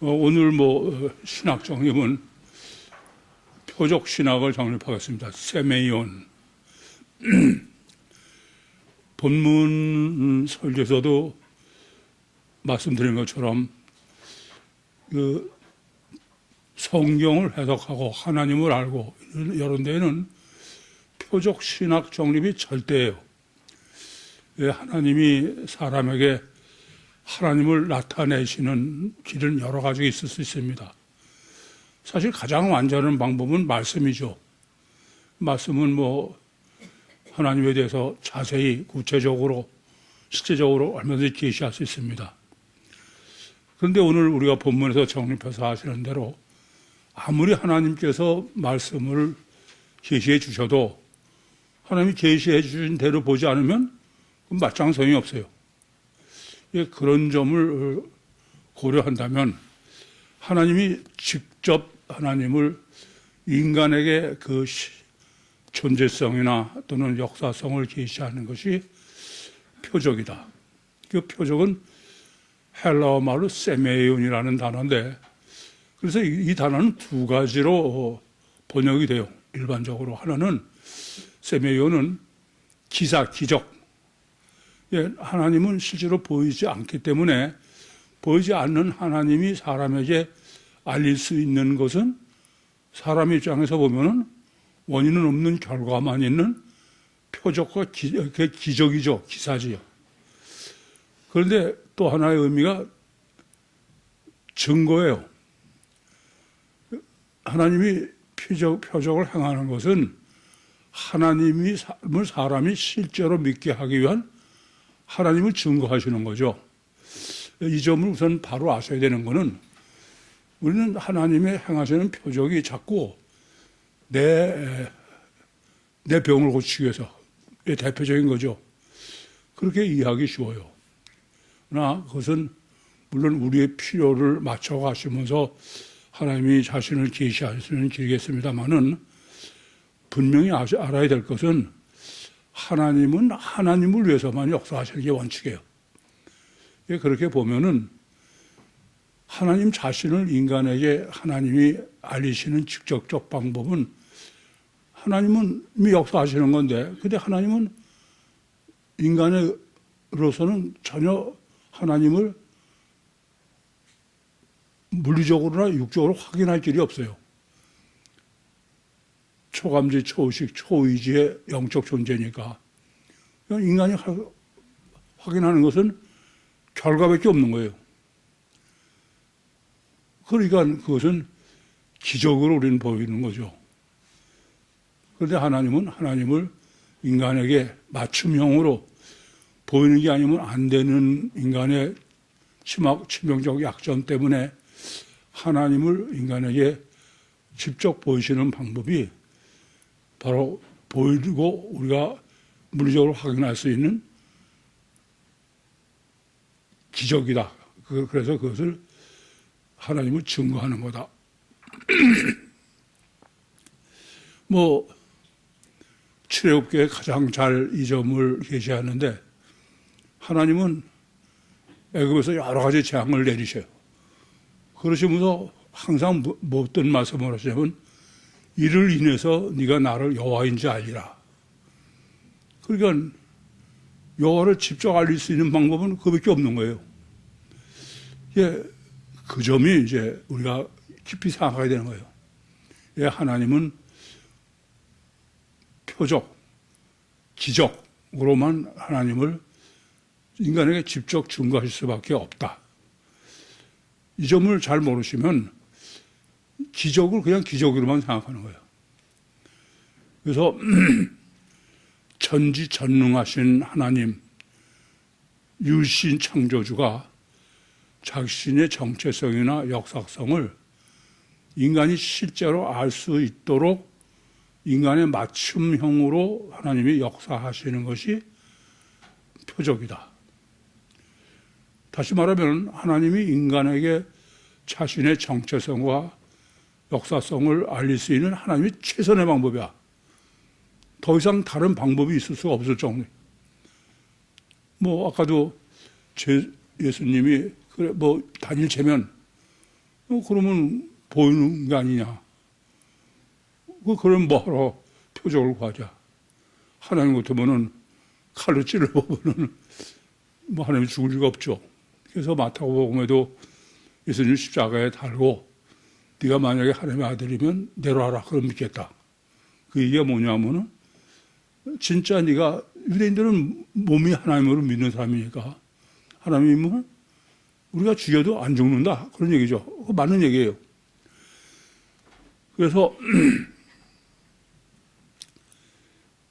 오늘 신학 정립은 표적 신학을 정립하겠습니다. 세메이온. 본문 설교에서도 말씀드린 것처럼 그 성경을 해석하고 하나님을 알고 이런 데에는 표적 신학 정립이 절대예요. 하나님이 사람에게 하나님을 나타내시는 길은 여러 가지 있을 수 있습니다. 사실 가장 완전한 방법은 말씀이죠. 말씀은 하나님에 대해서 자세히 구체적으로 실제적으로 얼마든지 계시할 수 있습니다. 그런데 오늘 우리가 본문에서 정립해서 하시는 대로 아무리 하나님께서 말씀을 계시해 주셔도 하나님이 계시해 주신 대로 보지 않으면 맞장성이 없어요. 그런 점을 고려한다면 하나님이 직접 하나님을 인간에게 그 존재성이나 또는 역사성을 계시하는 것이 표적이다. 그 표적은 헬라어 말로 세메이온이라는 단어인데, 그래서 이 단어는 두 가지로 번역이 돼요. 일반적으로 하나는 세메이온은 기사, 기적. 하나님은 실제로 보이지 않기 때문에 보이지 않는 하나님이 사람에게 알릴 수 있는 것은 사람 입장에서 보면은 원인은 없는 결과만 있는 표적과 기적이죠. 기사지요. 그런데 또 하나의 의미가 증거예요. 하나님이 표적을 행하는 것은 하나님이 사람이 실제로 믿게 하기 위한 하나님을 증거하시는 거죠. 이 점을 우선 바로 아셔야 되는 것은 우리는 하나님의 행하시는 표적이 자꾸 내 병을 고치기 위해서 대표적인 거죠. 그렇게 이해하기 쉬워요. 그러나 그것은 물론 우리의 필요를 맞춰가시면서 하나님이 자신을 계시하시는 길이겠습니다만은 분명히 알아야 될 것은 하나님은 하나님을 위해서만 역사하시는 게 원칙이에요. 그렇게 보면은 하나님 자신을 인간에게 하나님이 알리시는 직접적 방법은 하나님은 이미 역사하시는 건데, 근데 하나님은 인간으로서는 전혀 하나님을 물리적으로나 육적으로 확인할 길이 없어요. 초감지, 초의식, 초의지의 영적 존재니까. 인간이 확인하는 것은 결과밖에 없는 거예요. 그러니까 그것은 기적으로 우리는 보이는 거죠. 그런데 하나님은 하나님을 인간에게 맞춤형으로 보이는 게 아니면 안 되는 인간의 치명적 약점 때문에 하나님을 인간에게 직접 보이시는 방법이 바로 보이고 우리가 물리적으로 확인할 수 있는 기적이다. 그래서 그것을 하나님을 증거하는 거다. 출애굽기에 가장 잘 이 점을 계시하는데, 하나님은 애굽에서 여러 가지 재앙을 내리셔요. 그러시면서 항상 어떤 말씀을 하시냐면 이를 인해서 네가 나를 여호와인지 알리라. 그러니까 여호와를 직접 알릴 수 있는 방법은 그밖에 없는 거예요. 그 점이 이제 우리가 깊이 생각해야 되는 거예요. 하나님은 표적, 기적으로만 하나님을 인간에게 직접 증거하실 수밖에 없다. 이 점을 잘 모르시면 기적을 그냥 기적으로만 생각하는 거예요. 그래서 전지전능하신 하나님, 유신 창조주가 자신의 정체성이나 역사성을 인간이 실제로 알 수 있도록 인간의 맞춤형으로 하나님이 역사하시는 것이 표적이다. 다시 말하면 하나님이 인간에게 자신의 정체성과 역사성을 알릴 수 있는 하나님이 최선의 방법이야. 더 이상 다른 방법이 있을 수가 없을 정도. 아까도 예수님이 단일 체면 그러면 보이는 게 아니냐. 그럼 뭐하러 표적을 구하자. 하나님 같으면은 칼로 찔러보면은 뭐 하나님이 죽을 리가 없죠. 그래서 마태복음에도 예수님 십자가에 달고 네가 만약에 하나님의 아들이면 내려와라. 그럼 믿겠다. 그 얘기가 뭐냐면은 진짜 네가 유대인들은 몸이 하나님으로 믿는 사람이니까 하나님은 우리가 죽여도 안 죽는다. 그런 얘기죠. 그거 맞는 얘기예요. 그래서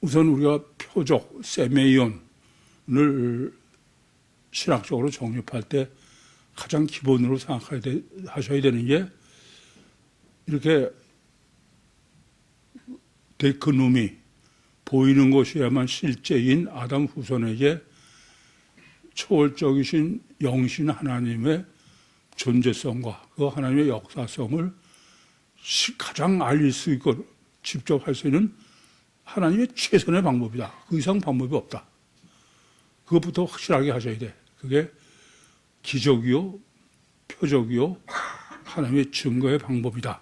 우선 우리가 표적, 세메이온을 신학적으로 정립할 때 가장 기본으로 하셔야 되는 게 이렇게 데크눔이 보이는 것이야만 실제인 아담 후손에게 초월적이신 영신 하나님의 존재성과 그 하나님의 역사성을 가장 알릴 수 있고 직접 할 수 있는 하나님의 최선의 방법이다. 그 이상 방법이 없다. 그것부터 확실하게 하셔야 돼. 그게 기적이요, 표적이요, 하나님의 증거의 방법이다.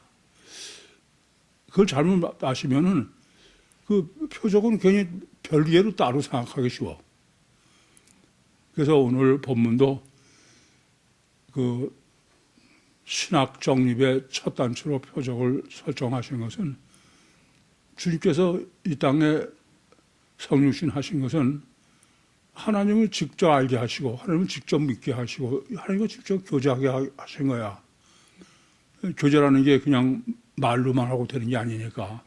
그걸 잘못 아시면은 그 표적은 괜히 별개로 따로 생각하기 쉬워. 그래서 오늘 본문도 그 신학 정립의 첫 단추로 표적을 설정하신 것은 주님께서 이 땅에 성육신 하신 것은 하나님을 직접 알게 하시고 하나님을 직접 믿게 하시고 하나님과 직접 교제하게 하신 거야. 교제라는 게 그냥 말로만 하고 되는 게 아니니까.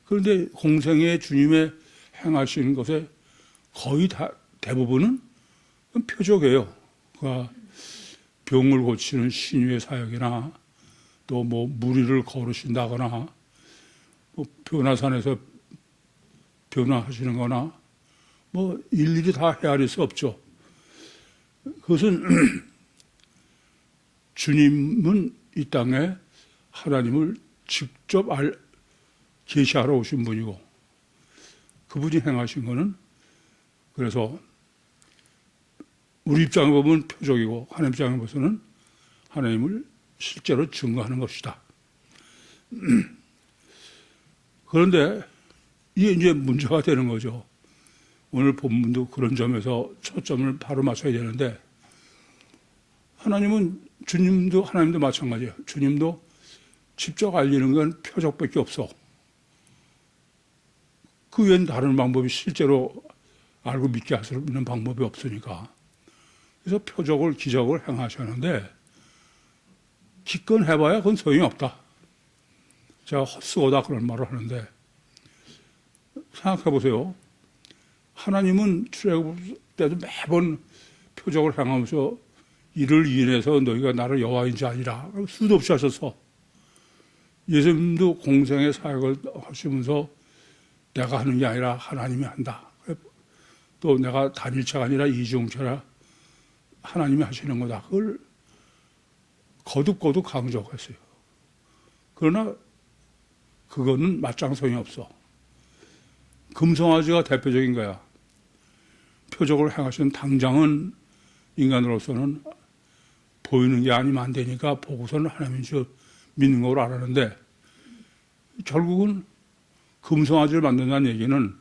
그런데 공생의 주님의 행하신 것에 거의 다 대부분은 표적이에요. 그러니까 병을 고치는 신유의 사역이나 또 뭐 무리를 걸으신다거나 뭐 변화산에서 변화하시는 거나 뭐 일일이 다 헤아릴 수 없죠. 그것은 주님은 이 땅에 하나님을 직접 계시하러 오신 분이고 그분이 행하신 거는 그래서 우리 입장에 보면 표적이고 하나님 입장에 보서는 하나님을 실제로 증거하는 것이다. 그런데 이게 이제 문제가 되는 거죠. 오늘 본문도 그런 점에서 초점을 바로 맞춰야 되는데 하나님은 주님도 하나님도 마찬가지예요. 주님도 직접 알리는 건 표적밖에 없어. 그 외엔 다른 방법이 실제로 알고 믿게 할 수 있는 방법이 없으니까. 그래서 표적을 기적을 행하셨는데 기껏 해봐야 그건 소용이 없다. 제가 헛수고다 그런 말을 하는데 생각해 보세요. 하나님은 출애굽 때도 매번 표적을 행하면서 이를 인해서 너희가 나를 여호와인 줄 아니라 수도 없이 하셔서 예수님도 공생의 사역을 하시면서 내가 하는 게 아니라 하나님이 한다. 또 내가 단일체가 아니라 이중체라 하나님이 하시는 거다. 그걸 거듭 강조했어요. 그러나 그거는 맞장성이 없어. 금송아지가 대표적인 거야. 표적을 행하신 당장은 인간으로서는 보이는 게 아니면 안 되니까 보고서는 하나님인 줄 믿는 걸로 알았는데 결국은 금송아지를 만든다는 얘기는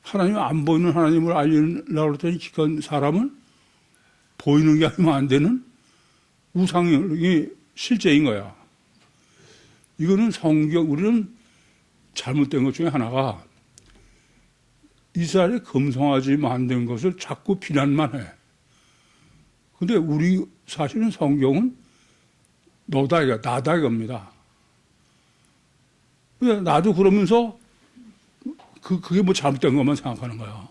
하나님 안 보이는 하나님을 알리려고 했더니 기껏 사람은 보이는 게 아니면 안 되는 우상이 실제인 거야. 이거는 우리는 잘못된 것 중에 하나가 이스라엘의 금송아지 만든 것을 자꾸 비난만 해. 근데 우리 사실은 성경은 너다 이거, 나다 이겁니다. 나도 그러면서 그게 뭐 잘못된 것만 생각하는 거야.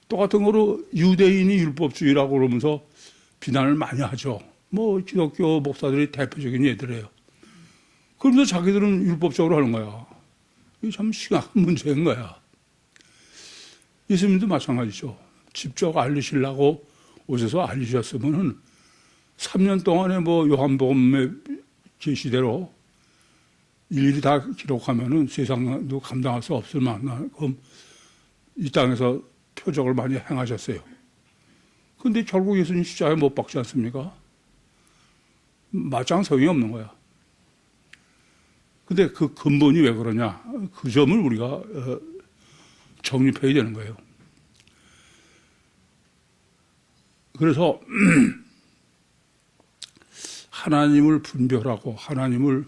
똑같은 거로 유대인이 율법주의라고 그러면서 비난을 많이 하죠. 뭐 기독교 목사들이 대표적인 예들이에요. 그러면서 자기들은 율법적으로 하는 거야. 이게 참 심각한 문제인 거야. 예수님도 마찬가지죠. 직접 알리시려고 오셔서 알리셨으면은 3년 동안에 뭐 요한복음의 계시대로 일일이 다 기록하면은 세상도 감당할 수 없을 만큼 이 땅에서 표적을 많이 행하셨어요. 그런데 결국 예수님 십자가에 못 박지 않습니까? 맞짱 소용이 없는 거야. 근데 그 근본이 왜 그러냐? 그 점을 우리가 정립해야 되는 거예요. 그래서 하나님을 분별하고 하나님을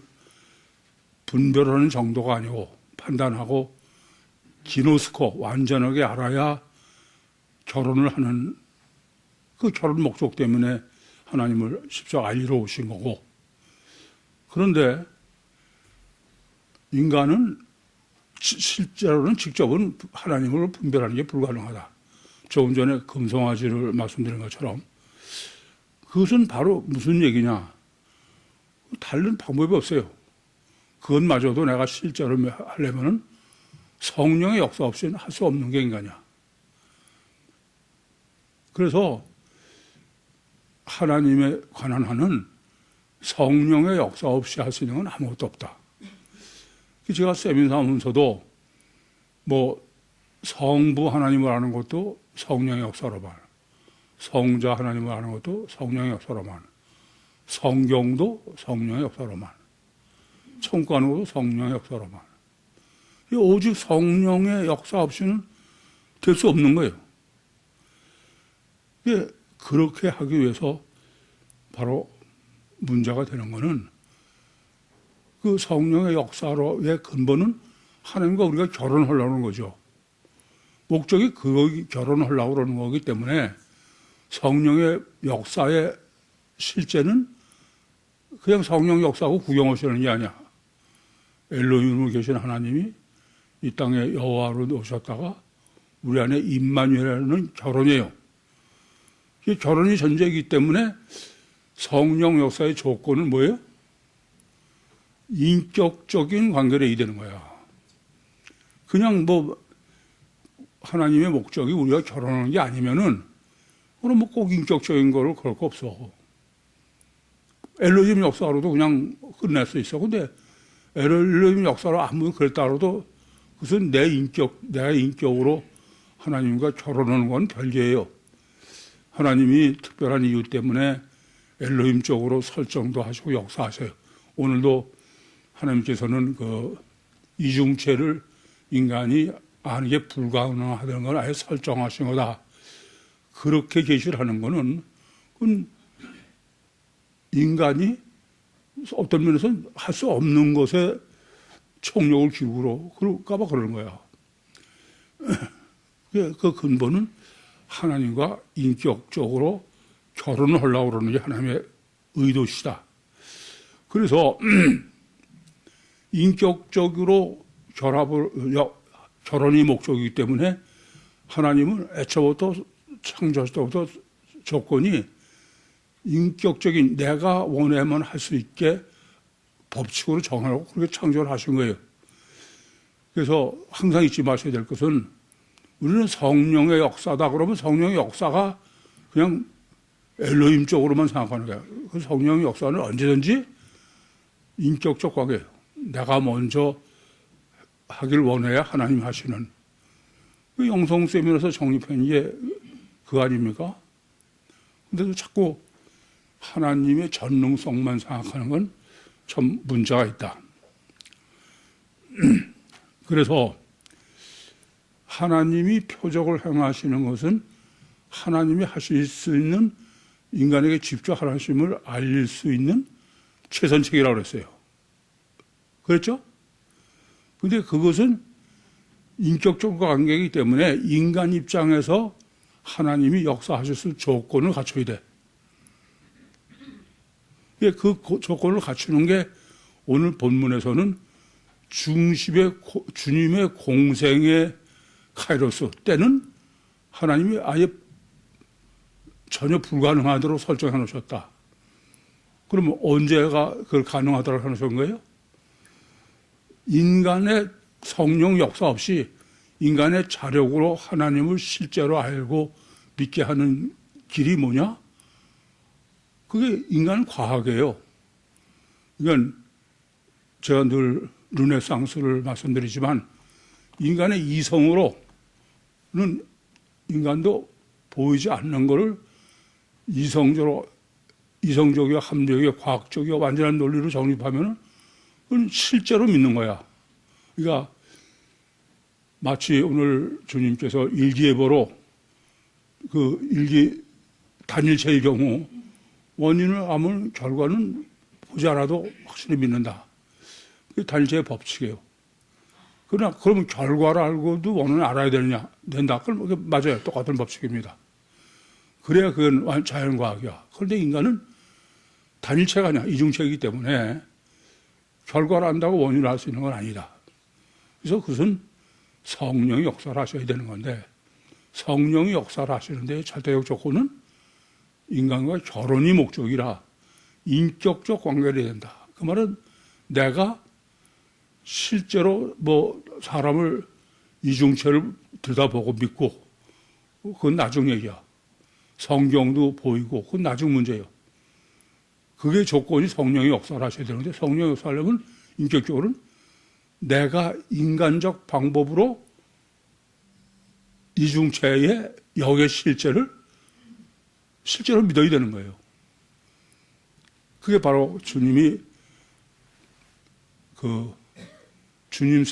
분별하는 정도가 아니고 판단하고 기노스코 완전하게 알아야 결혼을 하는 그 결혼 목적 때문에 하나님을 십자가 알리러 오신 거고, 그런데 인간은 실제로는 직접은 하나님을 분별하는 게 불가능하다. 조금 전에 금송아지를 말씀드린 것처럼 그것은 바로 무슨 얘기냐? 다른 방법이 없어요. 그것마저도 내가 실제로 하려면은 성령의 역사 없이는 할 수 없는 게 인간이야. 그래서 하나님에 관한 한은 성령의 역사 없이 할 수 있는 건 아무것도 없다. 제가 세미나 하면서도 뭐 성부 하나님을 아는 것도 성령의 역사로만, 성자 하나님을 아는 것도 성령의 역사로만, 성경도 성령의 역사로만, 천국하는 것도 성령의 역사로만. 오직 성령의 역사 없이는 될 수 없는 거예요. 그렇게 하기 위해서 바로 문제가 되는 것은 그 성령의 역사로의 근본은 하나님과 우리가 결혼하려는 거죠. 목적이 결혼하려고 그러는 거기 때문에 성령의 역사의 실제는 그냥 성령 역사하고 구경하시는 게 아니야. 엘로힘으로 계신 하나님이 이 땅에 여호와로 오셨다가 우리 안에 임마누엘은 결혼이에요. 결혼이 전제이기 때문에 성령 역사의 조건은 뭐예요? 인격적인 관계를 이되는 거야. 그냥 뭐 하나님의 목적이 우리가 결혼하는 게 아니면은 그럼 뭐 꼭 인격적인 거를 그럴 거 없어. 엘로힘 역사로도 그냥 끝낼 수 있어. 근데 엘로힘 역사로 아무리 그랬다 하더라도 그것은 내 인격으로 하나님과 결혼하는 건 별개예요. 하나님이 특별한 이유 때문에 엘로힘 쪽으로 설정도 하시고 역사하셔요. 오늘도 하나님께서는 그 이중체를 인간이 아는 게 불가능하다는 걸 아예 설정하신 거다. 그렇게 계시를 하는 거는 그건 인간이 어떤 면에서 할 수 없는 것에 총력을 기울여 그럴까봐 그러는 거야. 그 근본은 하나님과 인격적으로 결혼을 하려고 그러는 게 하나님의 의도시다. 그래서 인격적으로 결혼이 목적이기 때문에 하나님은 애초부터 창조할 때부터 조건이 인격적인 내가 원하면 할 수 있게 법칙으로 정하고 그렇게 창조를 하신 거예요. 그래서 항상 잊지 마셔야 될 것은 우리는 성령의 역사다 그러면 성령의 역사가 그냥 엘로힘 쪽으로만 생각하는 거예요. 그 성령의 역사는 언제든지 인격적 관계예요. 내가 먼저 하길 원해야 하나님 하시는 그 영성세미나에서 정립한 게 그거 아닙니까? 근데도 자꾸 하나님의 전능성만 생각하는 건 참 문제가 있다. 그래서 하나님이 표적을 행하시는 것은 하나님이 하실 수 있는 인간에게 직접 하나님을 알릴 수 있는 최선책이라고 그랬어요. 그렇죠? 근데 그것은 인격적 관계이기 때문에 인간 입장에서 하나님이 역사하실 수 있는 조건을 갖춰야 돼. 그 조건을 갖추는 게 오늘 본문에서는 주님의 공생의 카이로스 때는 하나님이 아예 전혀 불가능하도록 설정해 놓으셨다. 그러면 언제가 그걸 가능하도록 해 놓으신 거예요? 인간의 성령 역사 없이 인간의 자력으로 하나님을 실제로 알고 믿게 하는 길이 뭐냐? 그게 인간 과학이에요. 이건 제가 늘 르네상스를 말씀드리지만 인간의 이성으로는 인간도 보이지 않는 것을 이성적으로 이성적이고 합리적이고 과학적이고 완전한 논리로 정립하면 그건 실제로 믿는 거야. 그러니까 마치 오늘 주님께서 일기예보로 그 일기 단일체의 경우 원인을 알면 결과는 보지 않아도 확실히 믿는다. 그게 단일체의 법칙이에요. 그러나 그러면 결과를 알고도 원인을 알아야 된다. 그럼 맞아요. 똑같은 법칙입니다. 그래야 그건 자연과학이야. 그런데 인간은 단일체가 아니야. 이중체이기 때문에 결과를 안다고 원인을 알 수 있는 건 아니다. 그래서 그것은 성령이 역사를 하셔야 되는 건데 성령이 역사를 하시는데 절대적 조건은 인간과 결혼이 목적이라 인격적 관계를 해야 된다. 그 말은 내가 실제로 뭐 사람을 이중체를 들여다보고 믿고 그건 나중 얘기야. 성경도 보이고 그건 나중 문제예요. 그게 조건이 성령이 역사를 하셔야 되는데 성령이 역사하려면 인격적으로는 내가 인간적 방법으로 이중체의 역의 실제로 믿어야 되는 거예요. 그게 바로 주님이 그 주님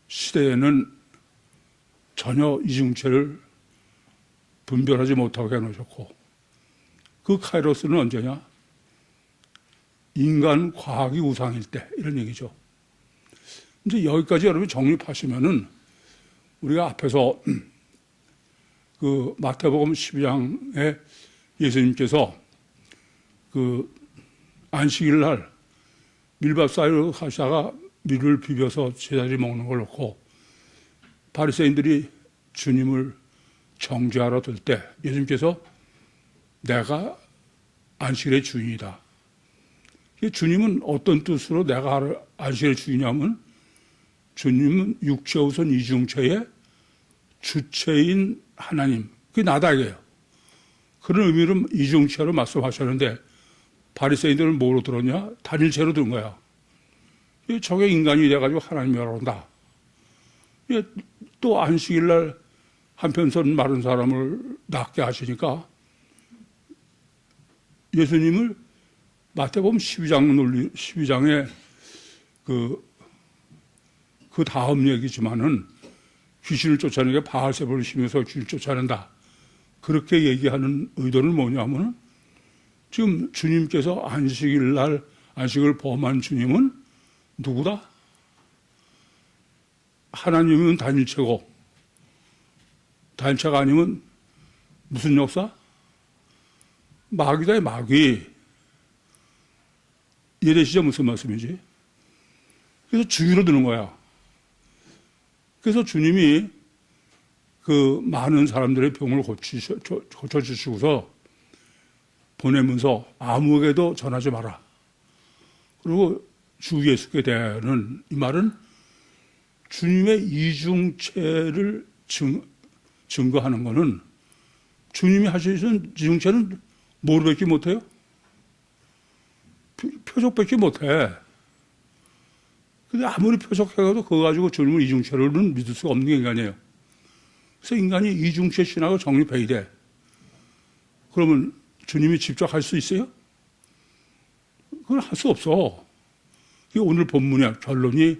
시대에는 전혀 이중체를 분별하지 못하게 해놓으셨고 그 카이로스는 언제냐? 인간 과학이 우상일 때 이런 얘기죠. 이제 여기까지 여러분 정립하시면은 우리가 앞에서 그 마태복음 12장에 예수님께서 그 안식일 날 밀밥 사이로 가시다가 밀을 비벼서 제자들이 먹는 걸 놓고 바리새인들이 주님을 정죄하러 들 때 예수님께서 내가 안식일의 주인이다. 주님은 어떤 뜻으로 내가 안식일의 주인이냐면 주님은 육체 우선 이중체의 주체인 하나님. 그게 나다 이게요. 그런 의미로 이중체로 말씀하셨는데 바리새인들은 뭐로 들었냐? 단일체로 들은 거야. 저게 인간이 돼가지고 하나님이라고 한다. 또 안식일날 한편선 마른 사람을 낫게 하시니까 예수님을 마태복음 12장의 그 다음 얘기지만은 귀신을 쫓아내게 바알세불을 심어서 귀신을 쫓아낸다. 그렇게 얘기하는 의도는 뭐냐면은 지금 주님께서 안식일 날 안식을 범한 주님은 누구다? 하나님은 단일체고 단일체가 아니면 무슨 역사? 마귀다, 마귀. 이해되시죠? 무슨 말씀이지? 그래서 주의로 드는 거야. 그래서 주님이 그 많은 사람들의 병을 고쳐주시고서 보내면서 아무에게도 전하지 마라. 그리고 주 예수께 대하는 이 말은 주님의 이중체를 증거하는 것은 주님이 하시는 이중체는 뭐를 뵙지 못해요? 표적밖에 못해. 근데 아무리 표적해가도 그거 가지고 주님을 이중체로는 믿을 수가 없는 게 인간이에요. 그래서 인간이 이중체 신학을 정립해야 돼. 그러면 주님이 직접 할 수 있어요? 그건 할 수 없어. 이게 오늘 본문의 결론이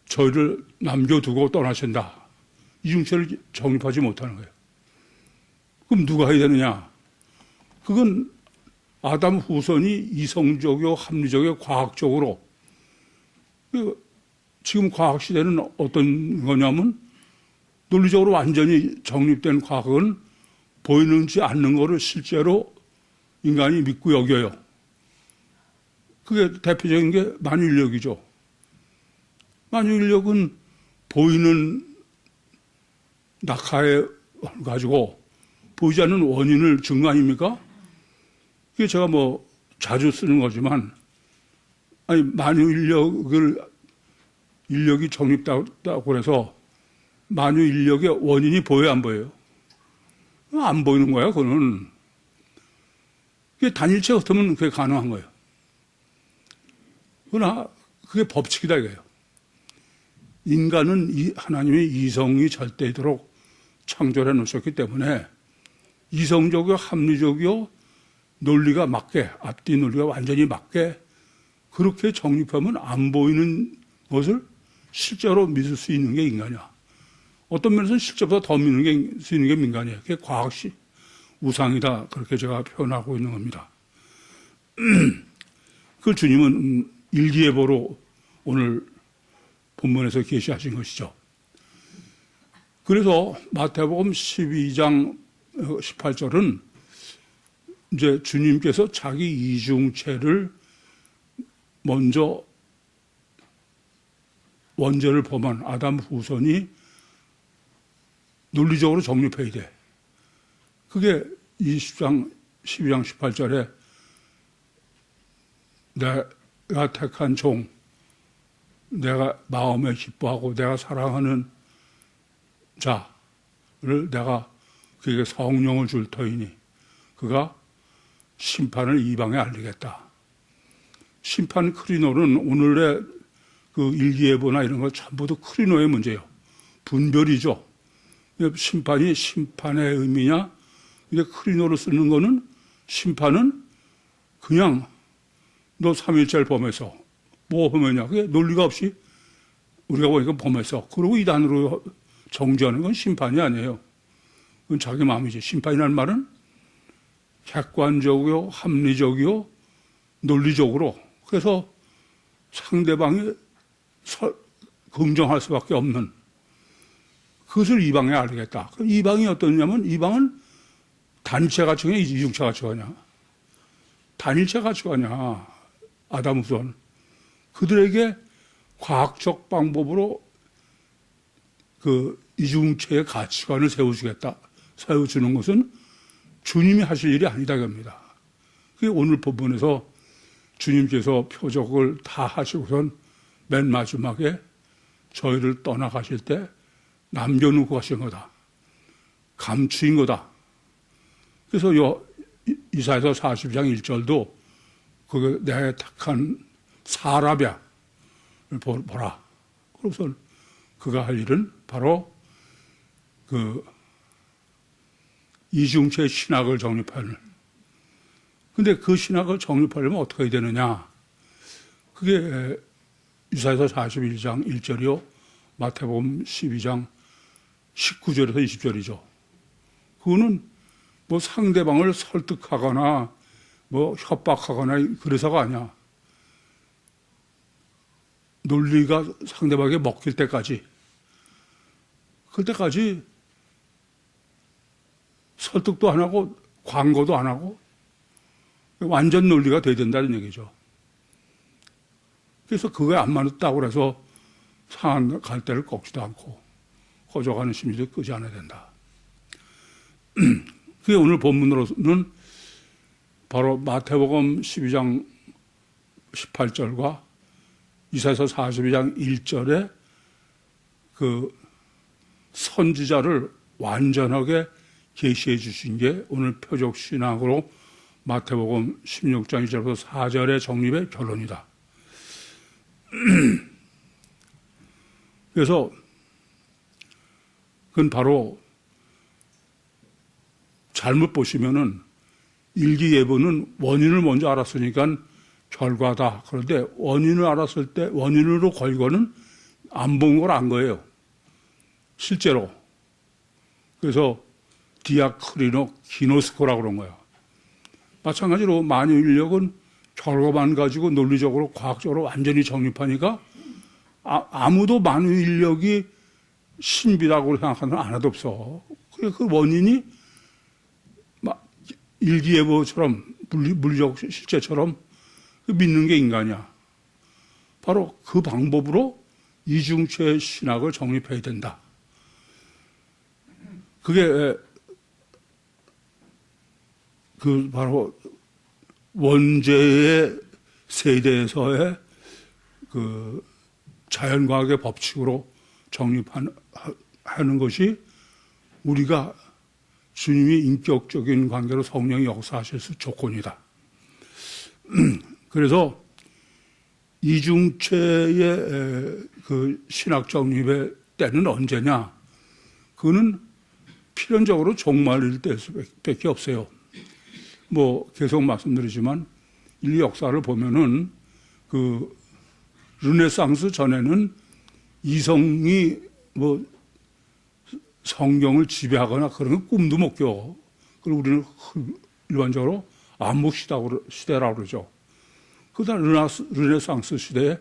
저희를 남겨두고 떠나신다. 이중체를 정립하지 못하는 거예요. 그럼 누가 해야 되느냐? 그건 아담 후손이 이성적이고 합리적이고 과학적으로 지금 과학 시대는 어떤 거냐면 논리적으로 완전히 정립된 과학은 보이는지 않는 거를 실제로 인간이 믿고 여겨요. 그게 대표적인 게 만유인력이죠. 만유인력은 보이는 낙하에 가지고 보이지 않는 원인을 증거 아닙니까? 그게 제가 뭐 자주 쓰는 거지만, 아니, 인력이 정립됐다고 해서 만유인력의 원인이 보여요, 안 보여요? 안 보이는 거야, 그거는. 그게 단일체 같으면 그게 가능한 거예요. 그러나 그게 법칙이다, 이거예요. 인간은 하나님의 이성이 절대이도록 창조해 놓으셨기 때문에 이성적이요, 합리적이요, 논리가 맞게, 앞뒤 논리가 완전히 맞게 그렇게 정립하면 안 보이는 것을 실제로 믿을 수 있는 게 인간이야. 어떤 면에서는 실제보다 더 믿는 수 있는 게 민간이에요. 그게 과학시 우상이다. 그렇게 제가 표현하고 있는 겁니다. 그걸 주님은 일기예보로 오늘 본문에서 계시하신 것이죠. 그래서 마태복음 12장 18절은 이제 주님께서 자기 이중체를 먼저 원죄를 범한 아담 후손이 논리적으로 정립해야 돼. 그게 12장 18절에 내가 택한 종, 내가 마음에 기뻐하고 내가 사랑하는 자를 내가 그에게 성령을 줄 터이니 그가 심판을 이방에 알리겠다. 심판 크리노는 오늘의 그 일기예보나 이런 거 전부 다 크리노의 문제예요. 분별이죠. 심판이 심판의 의미냐? 근데 크리노로 쓰는 거는 심판은 그냥 너 3일절 범해서 뭐 범했냐? 그게 논리가 없이 우리가 보니까 범했어. 그러고 이단으로 정죄하는 건 심판이 아니에요. 그건 자기 마음이지. 심판이라는 말은 객관적이요, 합리적이요, 논리적으로. 그래서 상대방이 긍정할 수밖에 없는 그것을 이방에 알리겠다. 이방이 어떠냐면 이방은 단체 가치가냐, 이중체 가치가냐. 단일체 가치가냐. 아담 후손. 그들에게 과학적 방법으로 그 이중체의 가치관을 세워주는 것은 주님이 하실 일이 아니다, 겁니다. 그게 오늘 본문에서 주님께서 표적을 다 하시고선 맨 마지막에 저희를 떠나가실 때 남겨놓고 가신 거다. 감추인 거다. 그래서 이사야서 40장 1절도 그 내가 택한 사람이야 보라. 그래서 그가 할 일은 바로 그 이중체 신학을 정립하는. 근데 그 신학을 정립하려면 어떻게 해야 되느냐? 그게 이사야서 41장 1절이요. 마태복음 12장 19절에서 20절이죠. 그거는 뭐 상대방을 설득하거나 뭐 협박하거나 그래서가 아니야. 논리가 상대방에게 먹힐 때까지, 그때까지 설득도 안 하고 광고도 안 하고 완전 논리가 돼야 된다는 얘기죠. 그래서 그거에 안 맞았다고 해서 상한 갈대를 꺾지도 않고 허져가는 심리도 끄지 않아야 된다. 그게 오늘 본문으로는 바로 마태복음 12장 18절과 이사야서 42장 1절에 그 선지자를 완전하게 계시해 주신 게 오늘 표적 신학으로 마태복음 16장 1절부터 4절의 정립의 결론이다. 그래서 그건 바로 잘못 보시면은 일기예보는 원인을 먼저 알았으니까 결과다. 그런데 원인을 알았을 때 원인으로 걸고는 안 본 걸 안 거예요. 실제로. 그래서 디아크리노 기노스코라고 그런 거야. 마찬가지로 만유인력은 결과만 가지고 논리적으로 과학적으로 완전히 정립하니까 아무도 만유인력이 신비라고 생각하는 사람 하나도 없어. 그 원인이 일기예보처럼 물리적 실제처럼 믿는 게 인간이야. 바로 그 방법으로 이중체 신학을 정립해야 된다. 그게 그 바로 원죄의 세대에서의 그 자연과학의 법칙으로 정립하는 것이 우리가 주님이 인격적인 관계로 성령이 역사하실 수 조건이다. 그래서 이중체의 그 신학 정립의 때는 언제냐? 그거는 필연적으로 종말일 때밖에 없어요. 뭐 계속 말씀드리지만 인류 역사를 보면은 그 르네상스 전에는 이성이 뭐 성경을 지배하거나 그런 건 꿈도 못 꿔. 그리고 우리는 일반적으로 안목 시대라고 그러죠. 그다음 르네상스 시대에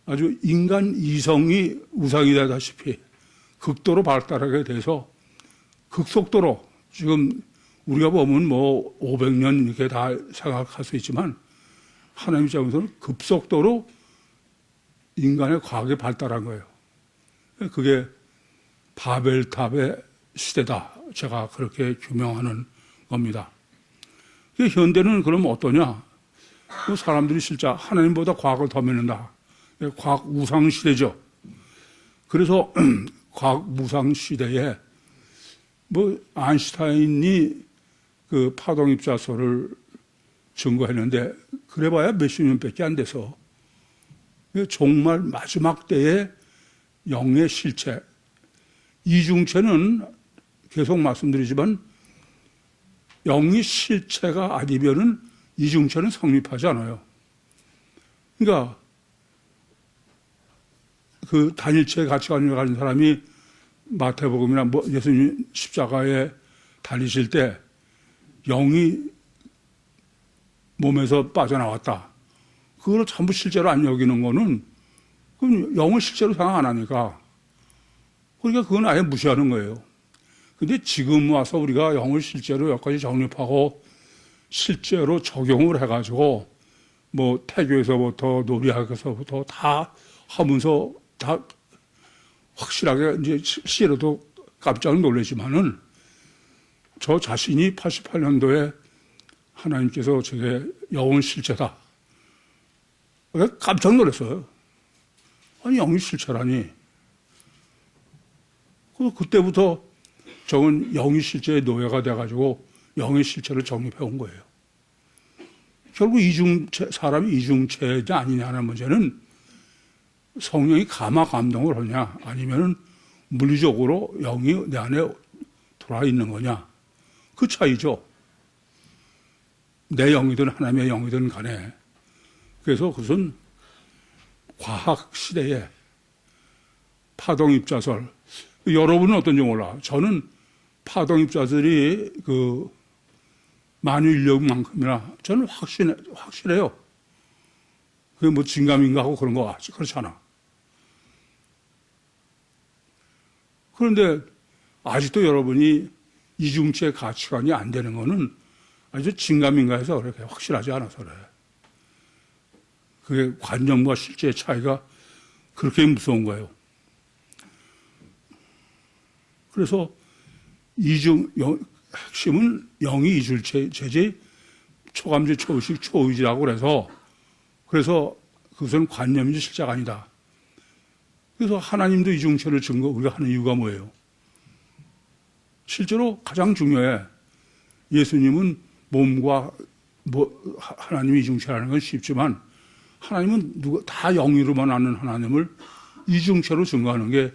아주 인간 이성이 우상이 되다시피 극도로 발달하게 돼서 극속도로 지금 우리가 보면 뭐 500년 이렇게 다 생각할 수 있지만 하나님 입장에서는 급속도로 인간의 과학이 발달한 거예요. 그게 바벨탑의 시대다. 제가 그렇게 규명하는 겁니다. 현대는 그럼 어떠냐? 사람들이 진짜 하나님보다 과학을 더 믿는다. 과학 우상 시대죠. 그래서 과학 우상 시대에 뭐 아인슈타인이 그 파동 입자설을 증거했는데 그래봐야 몇십 년밖에 안 돼서 정말 마지막 때의 영의 실체, 이중체는 계속 말씀드리지만 영이 실체가 아니면은 이중체는 성립하지 않아요. 그러니까 그 단일체 가치관을 가진 사람이 마태복음이나 뭐 예수님 십자가에 달리실 때 영이 몸에서 빠져나왔다. 그걸 전부 실제로 안 여기는 거는 그럼 영을 실제로 생각 안 하니까 그러니까 그건 아예 무시하는 거예요. 근데 지금 와서 우리가 영을 실제로 여기까지 정립하고 실제로 적용을 해가지고 뭐 태교에서부터 놀이학에서부터 다 하면서 다 확실하게 이제 실제로도 깜짝 놀라지만은 저 자신이 88년도에 하나님께서 제게 영은 실체다. 깜짝 놀랐어요. 아니 영이 실체라니. 그때부터 저는 영이 실체의 노예가 돼가지고 영의 실체를 정립해 온 거예요. 결국 이중체, 사람이 이중체냐 아니냐는 문제는 성령이 감화 감동을 하냐 아니면 물리적으로 영이 내 안에 돌아 있는 거냐 그 차이죠. 내 영이든 하나님의 영이든 간에. 그래서 그것은 과학 시대에 파동 입자설, 여러분은 어떤지 몰라. 저는 파동 입자설이 그 만유 인력만큼이나 저는 확실해요. 그게 뭐 진감인가 하고 그런 거 같지. 그렇잖아. 그런데 아직도 여러분이 이중체 가치관이 안 되는 거는 아주 진감인가 해서 그렇게 확실하지 않아서 그래. 그게 관념과 실제의 차이가 그렇게 무서운 거예요. 그래서 핵심은 영이 이줄체지 초감지, 초의식, 초의지라고 그래서 그것은 관념이지 실제가 아니다. 그래서 하나님도 이중체를 증거 우리가 하는 이유가 뭐예요? 실제로 가장 중요해. 예수님은 몸과 하나님이 이중체라는 건 쉽지만 하나님은 다 영으로만 아는 하나님을 이중체로 증거하는 게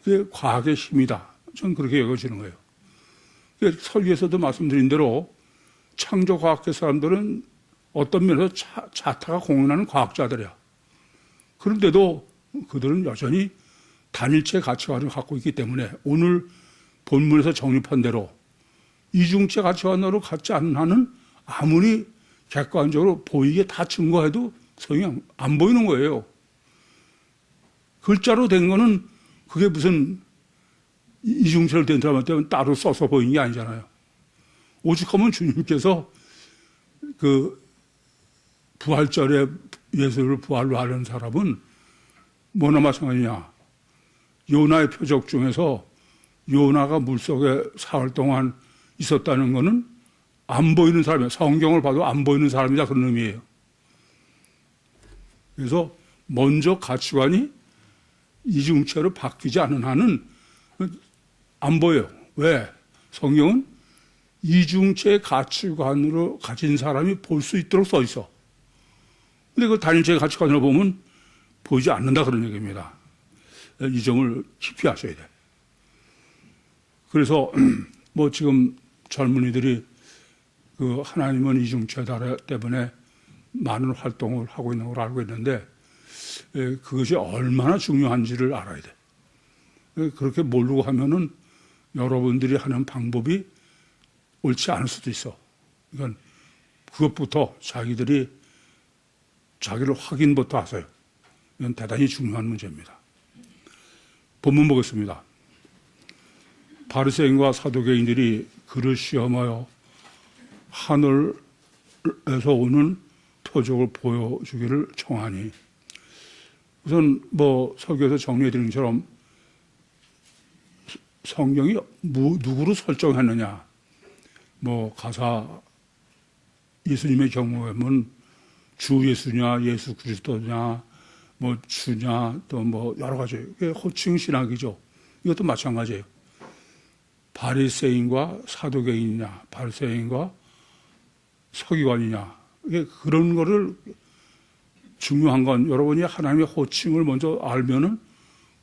그게 과학의 힘이다. 저는 그렇게 여겨지는 거예요. 설교에서도 말씀드린 대로 창조과학계 사람들은 어떤 면에서 자타가 공헌하는 과학자들이야. 그런데도 그들은 여전히 단일체 가치관을 갖고 있기 때문에 오늘 본문에서 정립한 대로 이중체 가치관으로 갖지 않는 한은 아무리 객관적으로 보이게 다 증거해도 성이 안 보이는 거예요. 글자로 된 거는 그게 무슨 이중체를 된 사람한테 따로 써서 보이는 게 아니잖아요. 오죽하면 주님께서 그 부활절에 예수를 부활로 하는 사람은 뭐나 마찬가지냐. 요나의 표적 중에서 요나가 물속에 사흘 동안 있었다는 거는 안 보이는 사람이에요. 성경을 봐도 안 보이는 사람이다 그런 의미예요. 그래서 먼저 가치관이 이중체로 바뀌지 않은 한은 안 보여요. 왜? 성경은 이중체 가치관으로 가진 사람이 볼 수 있도록 써 있어. 근데 그 단일체 가치관으로 보면 보이지 않는다 그런 얘기입니다. 이 점을 깊이 아셔야 돼. 그래서 뭐 지금 젊은이들이 그 하나님은 이중체다 때문에 많은 활동을 하고 있는 걸 알고 있는데 그것이 얼마나 중요한지를 알아야 돼. 그렇게 모르고 하면은 여러분들이 하는 방법이 옳지 않을 수도 있어. 그러니까 그것부터 자기를 확인부터 하세요. 이건 대단히 중요한 문제입니다. 본문 보겠습니다. 바리새인과 사두개인들이 그를 시험하여 하늘에서 오는 표적을 보여주기를 청하니, 우선 뭐 설교에서 정리해 드린 것처럼 성경이 누구로 설정했느냐, 뭐 가사 예수님의 경우에는 주 예수냐, 예수 그리스도냐, 뭐 주냐, 또 뭐 여러 가지 호칭 신학이죠. 이것도 마찬가지예요. 바리새인과 사두개인이냐, 바리새인과 서기관이냐, 그런 거를 중요한 건 여러분이 하나님의 호칭을 먼저 알면은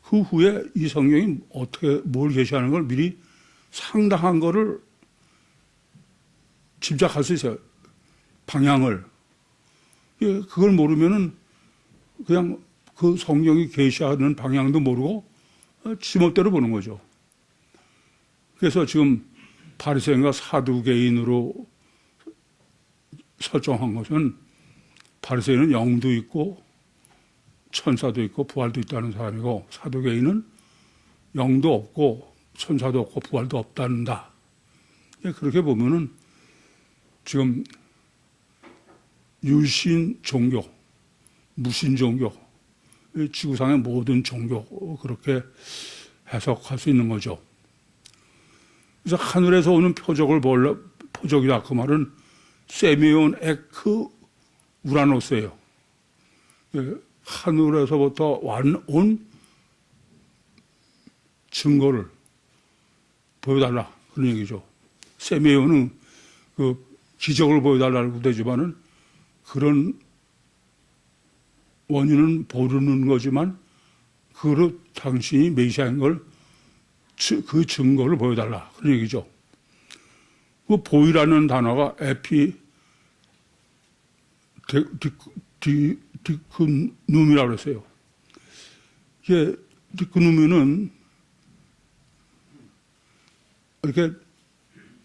그 후에 이 성경이 어떻게 뭘 계시하는 걸 미리 상당한 거를 짐작할 수 있어요. 방향을. 그걸 모르면은 그냥 그 성경이 계시하는 방향도 모르고 지멋대로 보는 거죠. 그래서 지금 바리새인과 사두개인으로 설정한 것은, 바리새인은 영도 있고 천사도 있고 부활도 있다는 사람이고, 사두개인은 영도 없고 천사도 없고 부활도 없단다. 그렇게 보면은 지금 유신 종교, 무신 종교, 지구상의 모든 종교, 그렇게 해석할 수 있는 거죠. 그래서 하늘에서 오는 표적이다. 그 말은 세미온 에크 우라노스예요. 하늘에서부터 온 증거를 보여달라, 그런 얘기죠. 세미온은 그 기적을 보여달라고 되지만은 그런 원인은 모르는 거지만 그로 당신이 메시아인 걸 그 증거를 보여달라, 그런 얘기죠. 그 보이라는 단어가 디크눔이라고 그랬어요. 이게 디크눔은 이렇게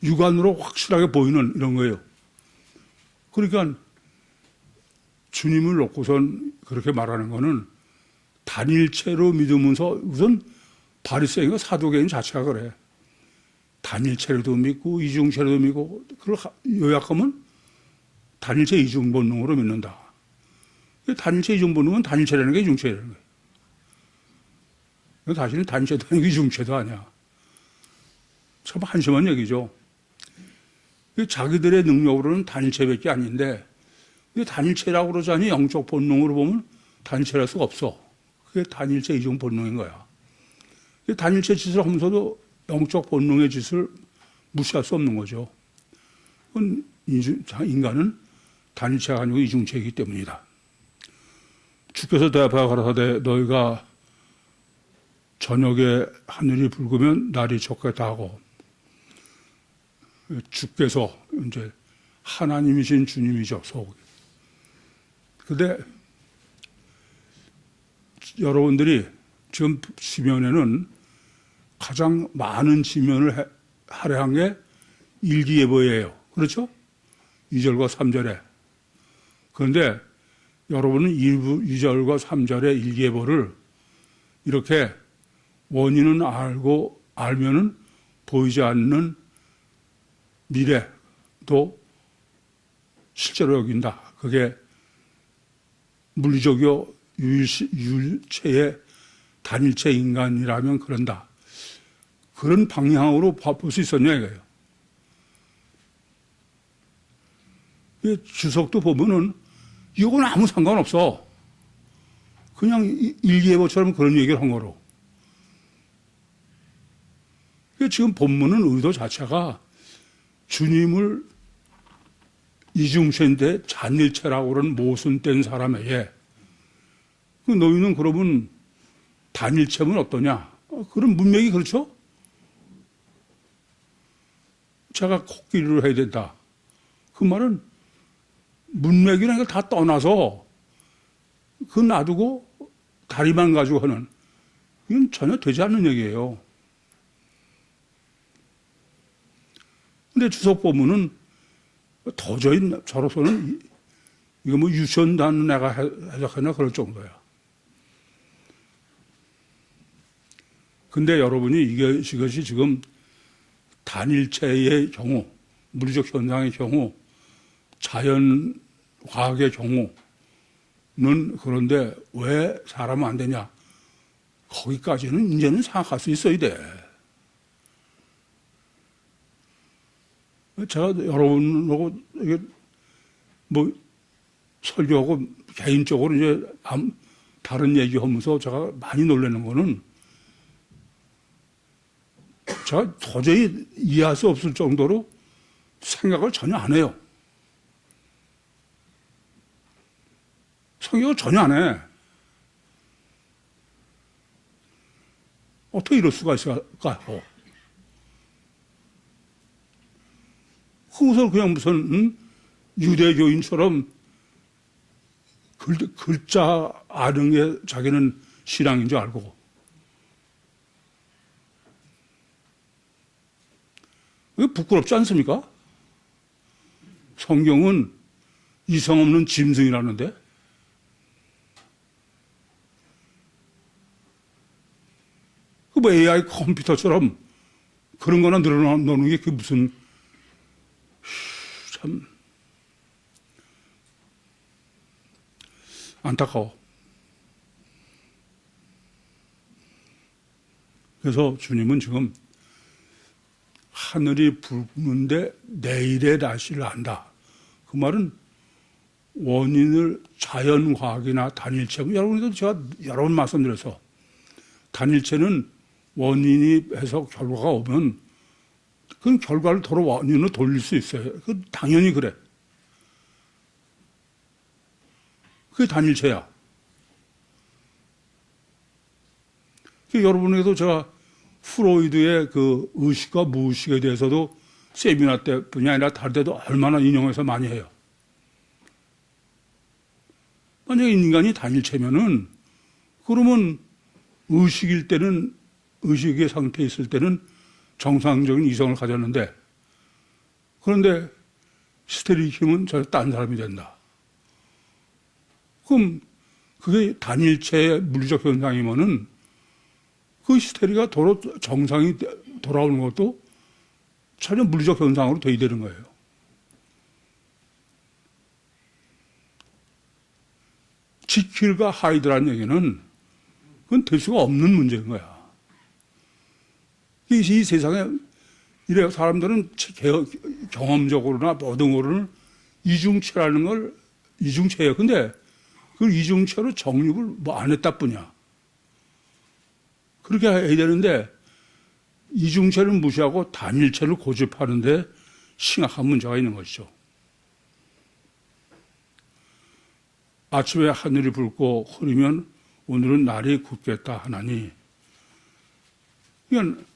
육안으로 확실하게 보이는 이런 거예요. 그러니까 주님을 놓고선 그렇게 말하는 거는 단일체로 믿으면서, 우선 바리새인과 사두개인 자체가 그래. 단일체로도 믿고 이중체로도 믿고, 그걸 요약하면 단일체 이중본능으로 믿는다. 단일체 이중본능은 단일체라는 게 이중체라는 거예요. 사실은 단일체도 아니고 이중체도 아니야. 참 한심한 얘기죠. 자기들의 능력으로는 단일체밖에 아닌데, 단일체라고 그러자니 영적 본능으로 보면 단일체랄 수가 없어. 그게 단일체 이중 본능인 거야. 단일체 짓을 하면서도 영적 본능의 짓을 무시할 수 없는 거죠. 인간은 단일체가 아니고 이중체이기 때문이다. 주께서 대답하여 가라사대 너희가 저녁에 하늘이 붉으면 날이 좁겠다 하고, 주께서 이제 하나님이신 주님이죠, 속. 근데 여러분들이 지금 지면에는 가장 많은 지면을 할애한 게 일기예보예요. 그렇죠? 2절과 3절에. 그런데 여러분은 2절과 3절의 일기예보를 이렇게 원인은 알면은 보이지 않는 미래도 실제로 여긴다. 그게 물리적이요 유일체의 단일체 인간이라면 그런다. 그런 방향으로 볼 수 있었냐 이거예요. 주석도 보면은 이건 아무 상관없어. 그냥 일기예보처럼 그런 얘기를 한 거로. 지금 본문은 의도 자체가 주님을 이중체인데 잔일체라고 그러는 모순된 사람에게, 너희는 그러면 단일체면 어떠냐? 그런 문맥이 그렇죠? 제가 코끼리로 해야 된다. 그 말은 문맥이라는 걸 다 떠나서 그 놔두고 다리만 가지고 하는, 이건 전혀 되지 않는 얘기예요. 근데 주석법문은 도저히 저로서는 이거 뭐 유치원단 내가 해석하나 그럴 정도야. 근데 여러분이 이것이 지금 단일체의 경우, 물리적 현상의 경우, 자연 과학의 경우는 그런데 왜 사람은 안 되냐? 거기까지는 이제는 생각할 수 있어야 돼. 제가 여러분하고 이게 뭐 설교하고 개인적으로 이제 다른 얘기하면서 제가 많이 놀라는 거는 제가 도저히 이해할 수 없을 정도로 생각을 전혀 안 해요. 생각을 전혀 안 해. 어떻게 이럴 수가 있을까요? 그것을 그냥 무슨 유대교인처럼 글자 아는 게 자기는 신앙인 줄 알고. 이게 부끄럽지 않습니까? 성경은 이성 없는 짐승이라는데. 그 뭐 AI 컴퓨터처럼 그런 거나 늘어놓는 게 그게 무슨, 참 안타까워. 그래서 주님은 지금 하늘이 붉는데 내일의 날씨를 안다. 그 말은 원인을 자연과학이나 단일체, 여러분도 제가 여러 번 말씀드려서 단일체는 원인이 해서 결과가 오면 그 결과를 도로 원인으로 돌릴 수 있어요. 그 당연히 그래. 그게 단일체야. 여러분에게도 제가 프로이드의 그 의식과 무의식에 대해서도 세미나 때뿐이 아니라 다른 데도 얼마나 인용해서 많이 해요. 만약에 인간이 단일체면은 그러면 의식일 때는 의식의 상태에 있을 때는 정상적인 이성을 가졌는데 그런데 히스테리즘은 저 딴 사람이 된다. 그럼 그게 단일체의 물리적 현상이면은 그 히스테리가 도로 정상이 돌아오는 것도 전혀 물리적 현상으로 돼야 되는 거예요. 지킬과 하이드라는 얘기는 그건 될 수가 없는 문제인 거야. 이 세상에 이래 사람들은 경험적으로나 모든 거로는 이중체라는 걸 이중체예요. 근데 그 이중체로 정립을 뭐 안 했다 뿐이야. 그렇게 해야 되는데 이중체를 무시하고 단일체를 고집하는데 심각한 문제가 있는 것이죠. 아침에 하늘이 붉고 흐리면 오늘은 날이 굳겠다 하나니, 이건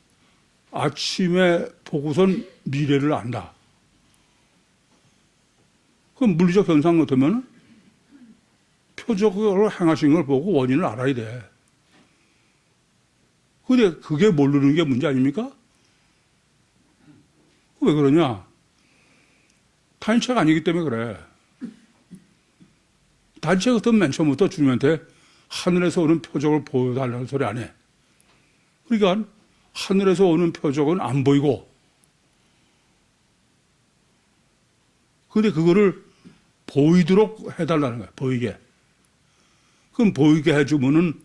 아침에 보고선 미래를 안다. 그럼 물리적 현상 같으면 표적으로 행하신 걸 보고 원인을 알아야 돼. 근데 그게 모르는 게 문제 아닙니까? 왜 그러냐? 단체가 아니기 때문에 그래. 단체 같으면 맨 처음부터 주님한테 하늘에서 오는 표적을 보여달라는 소리 안 해. 그러니까 하늘에서 오는 표적은 안 보이고, 근데 그거를 보이도록 해달라는 거야, 보이게. 그럼 보이게 해주면은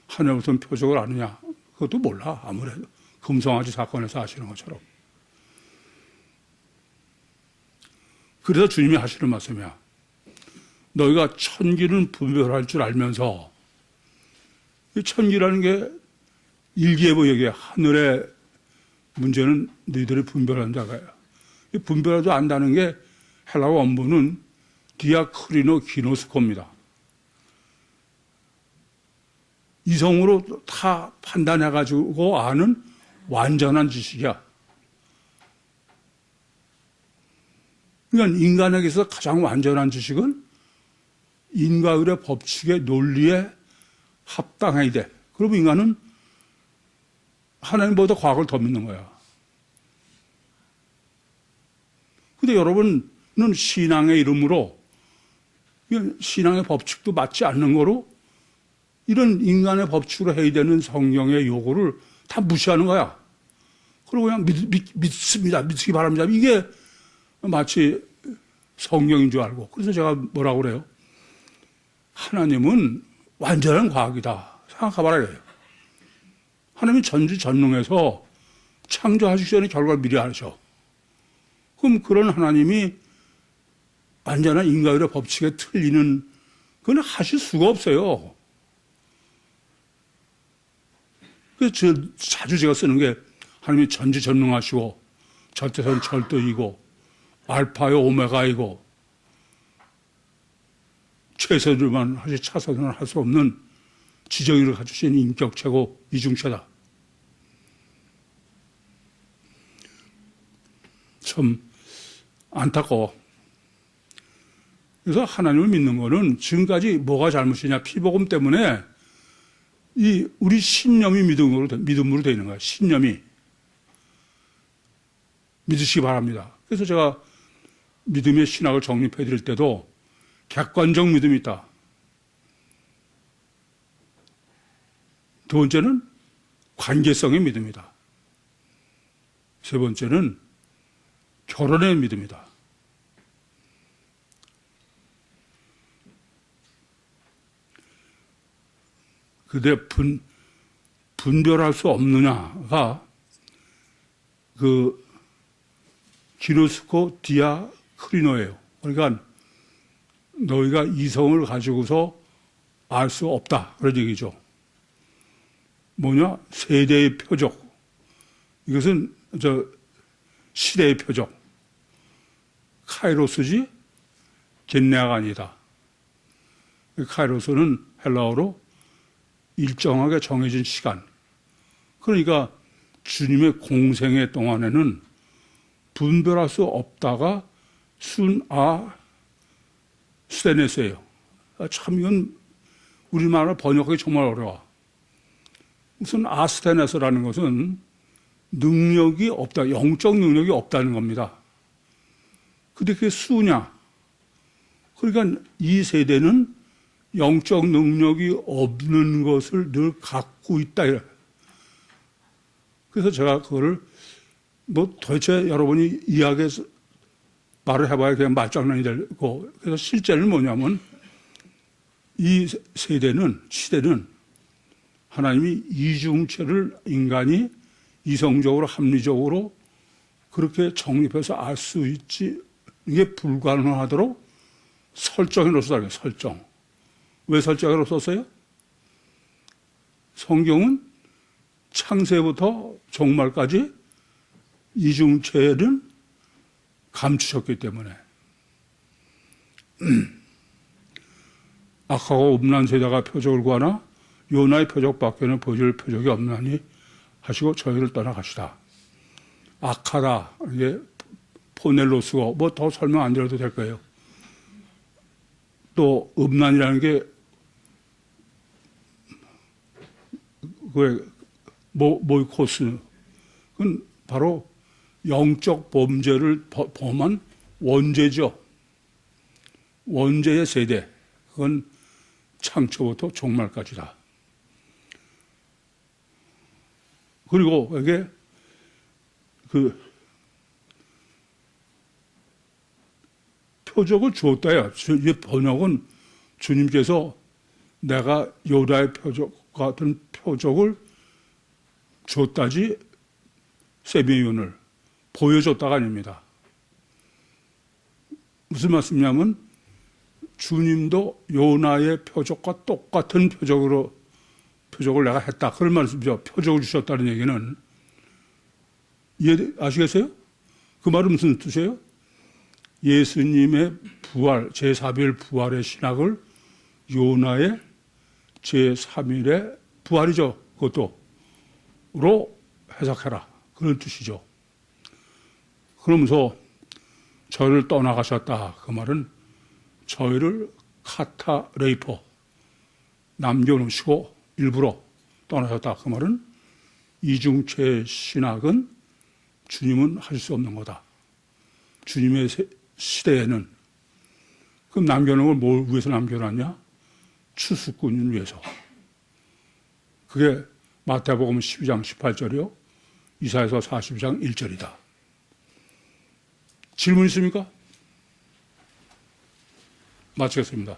하늘에서 오는 표적을 아느냐? 그것도 몰라, 아무래도. 금성아지 사건에서 아시는 것처럼. 그래서 주님이 하시는 말씀이야. 너희가 천기는 분별할 줄 알면서, 이 천기라는 게 일기예보 얘기야. 하늘의 문제는 너희들이 분별하는 자가요. 이 분별하지 안다는 게 헬라어 원문은 디아크리노 기노스코입니다. 이성으로 다 판단해가지고 아는 완전한 지식이야. 그러니까 인간에게서 가장 완전한 지식은 인과율의 법칙의 논리에 합당해야 돼. 그러면 인간은 하나님보다 과학을 더 믿는 거야. 근데 여러분은 신앙의 이름으로 신앙의 법칙도 맞지 않는 거로 이런 인간의 법칙으로 해야 되는 성경의 요구를 다 무시하는 거야. 그리고 그냥 믿습니다. 믿기 바랍니다. 이게 마치 성경인 줄 알고. 그래서 제가 뭐라고 그래요? 하나님은 완전한 과학이다. 생각해봐라 그래요. 하나님은 전지전능해서 창조하시기 전에 결과를 미리 아셔. 그럼 그런 하나님이 완전한 인과율의 법칙에 틀리는 그건 하실 수가 없어요. 그래서 자주 제가 쓰는 게 하나님이 전지전능하시고 절대선 절도이고 알파요 오메가이고 최선을만 하지 차선을 할 수 없는 지정의를 갖추신 인격 최고 이중체다. 참 안타까워. 그래서 하나님을 믿는 거는 지금까지 뭐가 잘못이냐, 피복음 때문에 우리 신념이 믿음으로 되어 있는 거야. 신념이. 믿으시기 바랍니다. 그래서 제가 믿음의 신학을 정립해 드릴 때도 객관적 믿음이 있다. 두 번째는 관계성의 믿음이다. 세 번째는 결혼의 믿음이다. 근데 분별할 수 없느냐가 기노스코 디아크리노예요. 그러니까 너희가 이성을 가지고서 알 수 없다. 그런 얘기죠. 뭐냐? 세대의 표적. 이것은 시대의 표적. 카이로스지 겐네아가 아니다. 카이로스는 헬라어로 일정하게 정해진 시간. 그러니까 주님의 공생애 동안에는 분별할 수 없다가 스테네스예요. 참 이건 우리말로 번역하기 정말 어려워. 무슨 아스테네스라는 것은 능력이 없다, 영적 능력이 없다는 겁니다. 근데 그게 수냐? 그러니까 이 세대는 영적 능력이 없는 것을 늘 갖고 있다. 그래서 제가 그거를 도대체 여러분이 이야기해서 말을 해봐야 그냥 말장난이 되고, 그래서 실제는 뭐냐면 이 시대는 하나님이 이중체를 인간이 이성적으로 합리적으로 그렇게 정립해서 알 수 있지, 이게 불가능하도록 설정해 놓았어요. 설정. 왜 설정해 놓았어요? 성경은 창세부터 종말까지 이중체는 감추셨기 때문에. 악하고 음란 세대가 표적을 구하나 요나의 표적밖에는 보여줄 표적이 없나니 하시고 저희를 떠나가시다. 악하다. 이게 포넬로스고 더 설명 안 드려도 될 거예요. 또 음란이라는 게 모이코스. 그건 바로 영적 범죄를 범한 원죄죠. 원죄의 세대. 그건 창초부터 종말까지다. 그리고 이게 표적을 주었다요. 이 번역은 주님께서 내가 요다의 표적 같은 표적을 줬다지 세미온을 보여줬다가 아닙니다. 무슨 말씀이냐면 주님도 요나의 표적과 똑같은 표적을 내가 했다. 그런 말씀이죠. 표적을 주셨다는 얘기는 아시겠어요? 그 말은 무슨 뜻이에요? 예수님의 부활, 제4일 부활의 신학을 요나의 제3일의 부활이죠. 그것도로 해석해라. 그런 뜻이죠. 그러면서 저를 떠나가셨다. 그 말은 저희를 카타레이퍼, 남겨놓으시고 일부러 떠나셨다. 그 말은 이중체 신학은 주님은 하실 수 없는 거다. 주님의 시대에는. 그럼 남겨놓은 걸 뭘 위해서 남겨놨냐? 추수꾼을 위해서. 그게 마태복음 12장 18절이요. 이사야서 40장 1절이다. 질문 있습니까? 마치겠습니다.